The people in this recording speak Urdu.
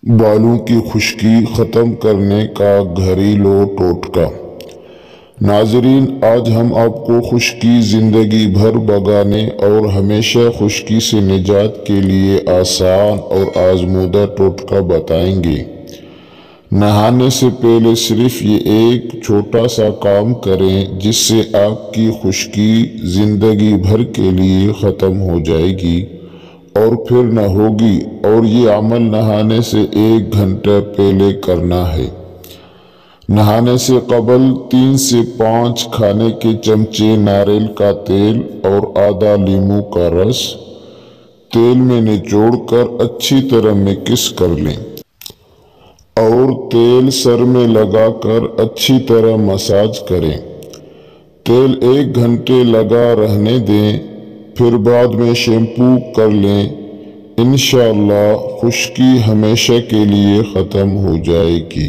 بالوں کی خشکی ختم کرنے کا گھریلو ٹوٹکا۔ ناظرین، آج ہم آپ کو خشکی زندگی بھر بھگانے اور ہمیشہ خشکی سے نجات کے لیے آسان اور آزمودہ ٹوٹکا بتائیں گے۔ نہانے سے پہلے صرف یہ ایک چھوٹا سا کام کریں جس سے آپ کی خشکی زندگی بھر کے لیے ختم ہو جائے گی اور پھر نہ ہوگی، اور یہ عمل نہانے سے 1 گھنٹہ پہلے کرنا ہے۔ نہانے سے قبل 3 سے 5 کھانے کے چمچے ناریل کا تیل اور آدھا لیموں کا رس تیل میں نچوڑ کر اچھی طرح مکس کر لیں اور تیل سر میں لگا کر اچھی طرح مساج کریں۔ تیل 1 گھنٹے لگا رہنے دیں، پھر بعد میں شیمپو کر لیں۔ انشاءاللہ خشکی ہمیشہ کے لیے ختم ہو جائے گی۔